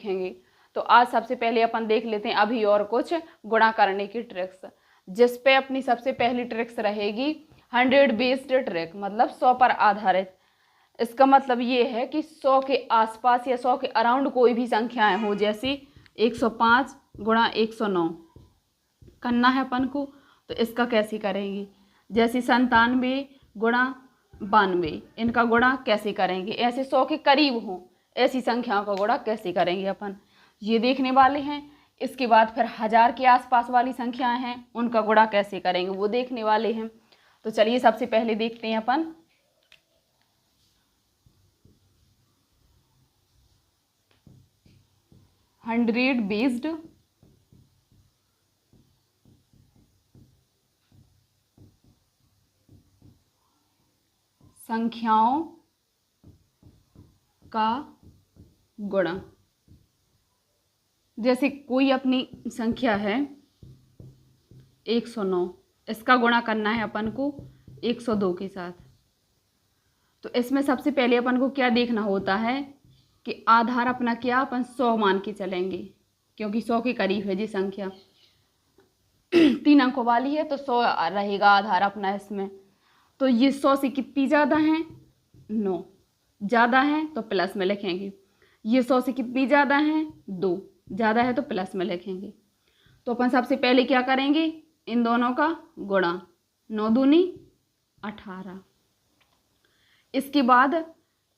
लिखेंगे। तो आज सबसे पहले अपन देख लेते हैं अभी और कुछ गुणा करने की ट्रिक्स, जिस पे अपनी सबसे पहली ट्रिक्स रहेगी 100 बेस्ड ट्रिक, मतलब 100 पर आधारित। इसका मतलब ये है कि 100 के आसपास या 100 के अराउंड कोई भी संख्याएं हो, जैसी 105 गुणा 109 करना है अपन को, तो इसका कैसे करेंगे। जैसे 97 गुणा 92, इनका गुणा कैसे करेंगे। ऐसे 100 के करीब हो ऐसी संख्याओं का गुणा कैसे करेंगे अपन, ये देखने वाले हैं। इसके बाद फिर 1000 के आसपास वाली संख्याएं हैं, उनका गुणा कैसे करेंगे वो देखने वाले हैं। तो चलिए सबसे पहले देखते हैं अपन 100 बेस्ड संख्याओं का गुणा। जैसे कोई अपनी संख्या है 109, इसका गुणा करना है अपन को 102 के साथ। तो इसमें सबसे पहले अपन को क्या देखना होता है कि आधार अपना क्या, अपन 100 मान के चलेंगे, क्योंकि 100 के करीब है जी संख्या। 3 अंकों वाली है तो 100 रहेगा आधार अपना इसमें। तो ये 100 से कितनी ज़्यादा है, 9 ज़्यादा है तो प्लस में लिखेंगे। ये 100 से कितनी ज़्यादा है, 2 ज़्यादा है तो प्लस में लिखेंगे। तो अपन सबसे पहले क्या करेंगे, इन दोनों का गुणा, 9 दूनी 18। इसके बाद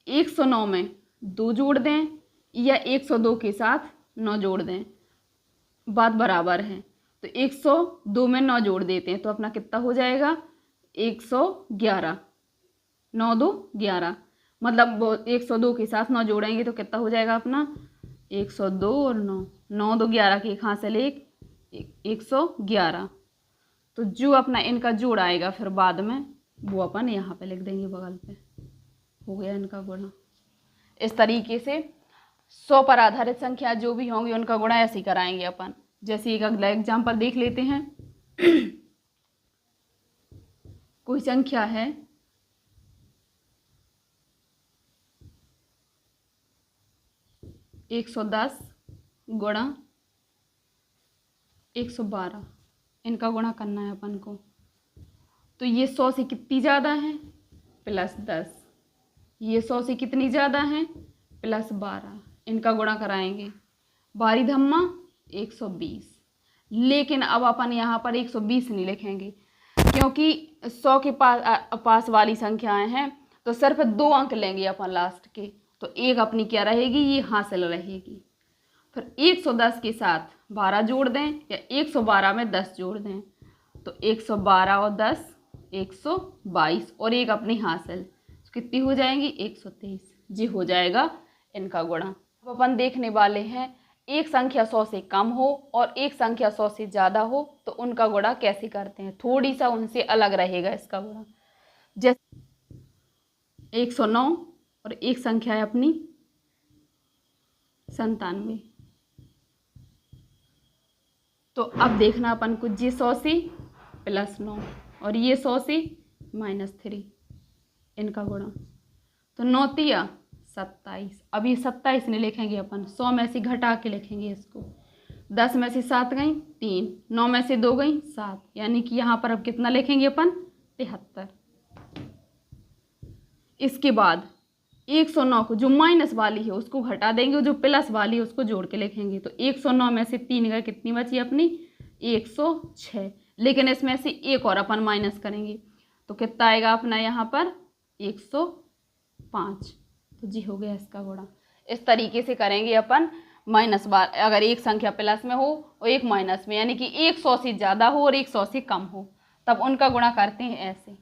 109 में 2 जोड़ दें या 102 के साथ 9 जोड़ दें, बात बराबर है। तो 102 में 9 जोड़ देते हैं तो अपना कितना हो जाएगा, 111। 9 2 11, मतलब 102 के साथ 9 जोड़ेंगे तो कितना हो जाएगा अपना 102 और 9, 9 2 11 के एक हासिल 111। तो जो अपना इनका जोड़ आएगा फिर बाद में वो अपन यहाँ पे लिख देंगे बगल पे, हो गया इनका गुणा। इस तरीके से 100 पर आधारित संख्या जो भी होंगी उनका गुणा ऐसे ही कराएंगे अपन। जैसे एक अगला एग्जाम्पल देख लेते हैं। कोई संख्या है 110 गुणा 112, इनका गुणा करना है अपन को। तो ये 100 से कितनी ज़्यादा है, +10। ये 100 से कितनी ज़्यादा है, +12, इनका गुणा कराएंगे। बारी धम्मा 120। लेकिन अब अपन यहाँ पर 120 नहीं लिखेंगे, क्योंकि 100 के पास वाली संख्याएं हैं तो सिर्फ 2 अंक लेंगे अपन लास्ट के। तो एक अपनी क्या रहेगी, ये हासिल रहेगी। फिर 110 के साथ 12 जोड़ दें या 112 में 10 जोड़ दें, तो 112 और 10 122 और एक अपनी हासिल, तो कितनी हो जाएंगी 123। जी हो जाएगा इनका गुणा। अब अपन देखने वाले हैं एक संख्या 100 से कम हो और एक संख्या 100 से ज़्यादा हो तो उनका गुणा कैसे करते हैं। थोड़ी सा उनसे अलग रहेगा इसका गुणा। जैसे 109 और एक संख्या है अपनी 97। तो अब देखना अपन को, ये 100 से +9 और ये 100 से -3, इनका गुणा। तो 9 तिया 27। अब ये 27 नहीं लिखेंगे अपन, 100 में से घटा के लिखेंगे इसको। 10 में से 7 गई 3, 9 में से 2 गई 7, यानी कि यहाँ पर अब कितना लिखेंगे अपन 73। इसके बाद 109 को जो माइनस वाली है उसको हटा देंगे और जो प्लस वाली है उसको जोड़ के लिखेंगे। तो 109 में से 3 गए, कितनी बची अपनी 106। लेकिन इसमें से एक और अपन माइनस करेंगे तो कितना आएगा अपना यहाँ पर 105। तो जी हो गया इसका गुणा। इस तरीके से करेंगे अपन माइनस बार, अगर एक संख्या प्लस में हो और एक माइनस में, यानी कि 100 से ज़्यादा हो और 100 से कम हो, तब उनका गुणा करते हैं ऐसे।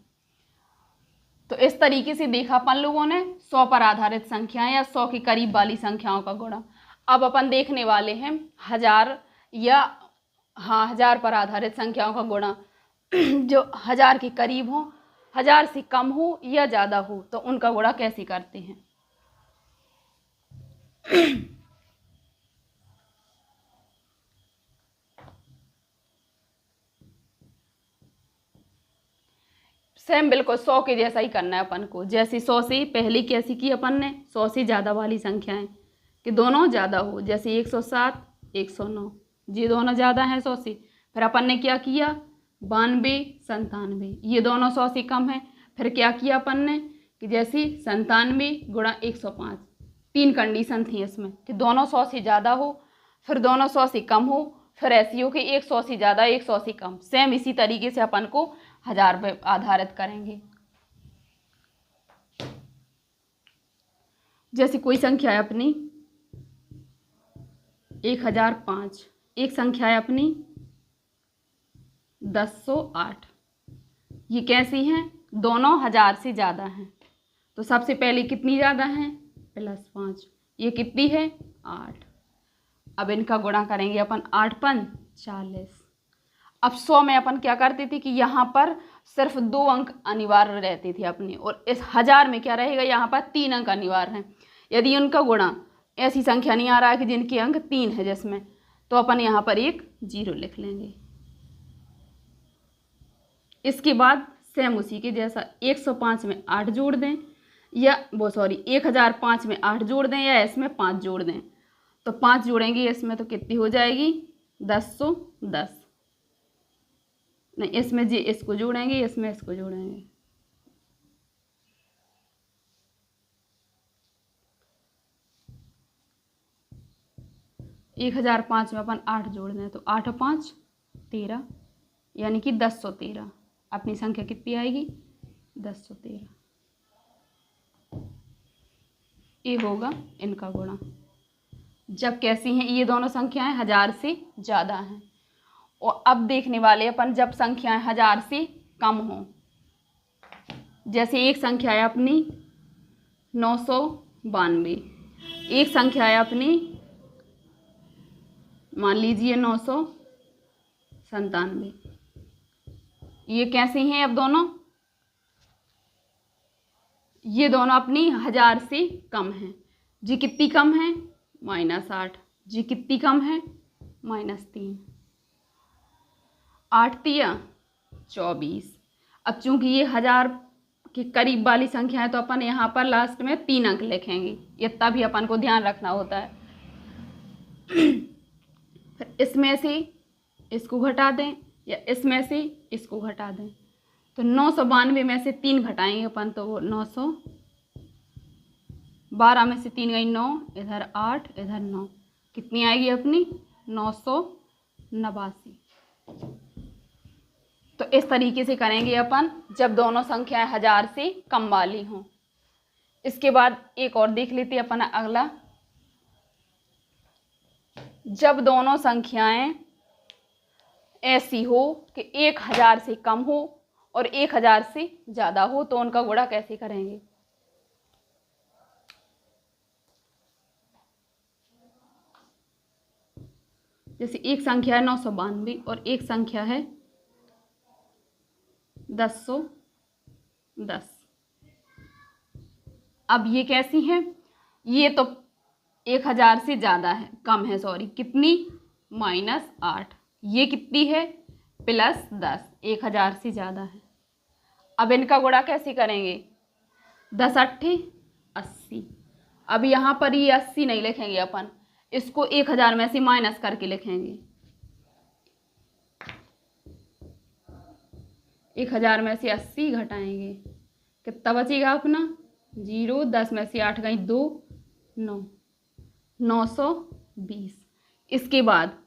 तो इस तरीके से देखा अपन लोगों ने 100 पर आधारित संख्याएं या 100 के करीब वाली संख्याओं का गुणा। अब अपन देखने वाले हैं 1000 या 1000 पर आधारित संख्याओं का गुणा, जो 1000 के करीब हो, 1000 से कम हो या ज़्यादा हो, तो उनका गुणा कैसे करते हैं। सेम बिल्कुल 100 के जैसा ही करना है अपन को। जैसे 100 से पहले कैसी की अपन ने, 100 से ज़्यादा वाली संख्याएं कि दोनों ज़्यादा हो। जैसे 107 109, ये दोनों ज़्यादा हैं 100 से। फिर अपन ने क्या किया, 92 97, ये दोनों 100 से कम है। फिर क्या किया अपन ने कि जैसे 97 गुणा 105, 3 कंडीशन थी इसमें कि दोनों 100 से ज़्यादा हो, फिर दोनों 100 से कम हो, फिर ऐसी हो कि एक 100 से ज़्यादा एक 100 से कम। सेम इसी तरीके से अपन को 1000 पे आधारित करेंगे। जैसे कोई संख्या है अपनी 1005, एक संख्या है अपनी 1008, ये कैसी हैं, दोनों 1000 से ज़्यादा हैं। तो सबसे पहले कितनी ज़्यादा हैं, +5, ये कितनी है 8। अब इनका गुणा करेंगे अपन, 8 पंच 40। अब 100 में अपन क्या करते थे कि यहाँ पर सिर्फ 2 अंक अनिवार्य रहते थे अपने, और इस 1000 में क्या रहेगा, यहाँ पर 3 अंक अनिवार्य हैं। यदि उनका गुणा ऐसी संख्या नहीं आ रहा है कि जिनके अंक 3 है जिसमें, तो अपन यहाँ पर एक 0 लिख लेंगे। इसके बाद सेम उसी के जैसा 105 में 8 जोड़ दें, या 1005 में 8 जोड़ दें, या इसमें 5 जोड़ दें। तो 5 जोड़ेंगे इसमें तो कितनी हो जाएगी 1010, नहीं इसमें जी इसको जोड़ेंगे, इसमें इसको जोड़ेंगे। एक 1005 में अपन 8 जोड़ दें तो 8 5 13, यानी कि 1013। अपनी संख्या कितनी आएगी 1013। ये होगा इनका गुणा। जब कैसी हैं ये दोनों संख्याएं 1000 से ज़्यादा हैं। और अब देखने वाले अपन जब संख्याएं 1000 से कम हों। जैसे एक संख्या है अपनी 992, एक संख्या है अपनी मान लीजिए 997। ये कैसे हैं अब दोनों, ये दोनों अपनी 1000 से कम हैं। जी कितनी कम है -8, जी कितनी कम है -3। 8 तिया 24। अब चूंकि ये 1000 के करीब वाली संख्या है तो अपन यहाँ पर लास्ट में 3 अंक लिखेंगे, इतना भी अपन को ध्यान रखना होता है। फिर इसमें से इसको घटा दें, या इसमें से इसको घटा दें। तो 992 में से 3 घटाएंगे अपन, तो वो 912 में से 3 गई 9, इधर 8 इधर 9, कितनी आएगी अपनी 989। तो इस तरीके से करेंगे अपन जब दोनों संख्याएं 1000 से कम वाली हों। इसके बाद एक और देख लेते हैं अपन अगला। जब दोनों संख्याएं ऐसी हो कि 1000 से कम हो और 1000 से ज़्यादा हो, तो उनका गुणा कैसे करेंगे। जैसे एक संख्या है 992 और एक संख्या है 1010। अब ये कैसी है, ये तो 1000 से ज़्यादा है, कम है सॉरी, कितनी -8। ये कितनी है +10, 1000 से ज़्यादा है। अब इनका गुणा कैसे करेंगे, 10 8 80। अब यहाँ पर ये 80 नहीं लिखेंगे अपन, इसको 1000 में से माइनस करके लिखेंगे। 1000 में से 80 घटाएंगे, कितना बचेगा अपना 0। 10 में से 8 गई 2, 9, 920। इसके बाद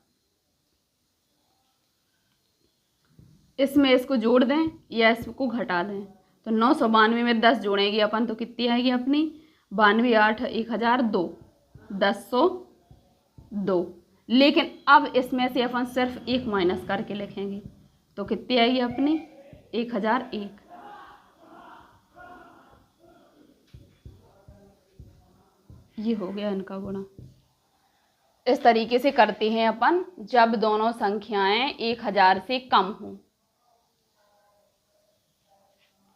इसमें इसको जोड़ दें या इसको घटा दें। तो 992 में 10 जोड़ेंगे अपन तो कितनी आएगी अपनी 92 8 1002, 1002। लेकिन अब इसमें से अपन सिर्फ 1 माइनस करके लिखेंगे तो कितनी आएगी अपनी 1001। ये हो गया इनका गुणा। इस तरीके से करते हैं अपन जब दोनों संख्याएं 1000 से कम हों।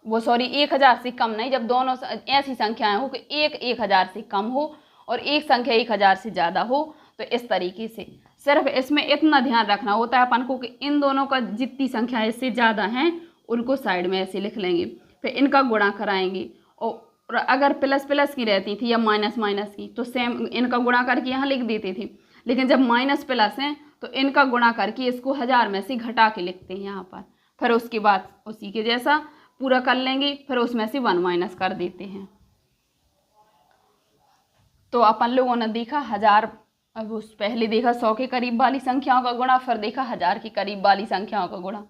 वो सॉरी 1000 से कम नहीं, जब दोनों ऐसी संख्याएं हो कि एक 1000 से कम हो और एक संख्या 1000 से ज़्यादा हो। तो इस तरीके से सिर्फ इसमें इतना ध्यान रखना होता है अपन को कि इन दोनों का जितनी संख्या इससे ज़्यादा हैं उनको साइड में ऐसे लिख लेंगे, फिर इनका गुणा कराएंगे और और अगर प्लस प्लस की रहती थी या माइनस माइनस की तो सेम इनका गुणा करके यहाँ लिख देती थी, लेकिन जब माइनस प्लस है तो इनका गुणा करके इसको 1000 में से घटा के लिखते हैं यहाँ पर। फिर उसके बाद उसी के जैसा पूरा कर लेंगे, फिर उसमें से 1 माइनस कर देते हैं। तो अपन लोगों ने देखा 1000, अब उस पहले देखा 100 के करीब वाली संख्याओं का गुणा, फिर देखा 1000 के करीब वाली संख्याओं का गुणा।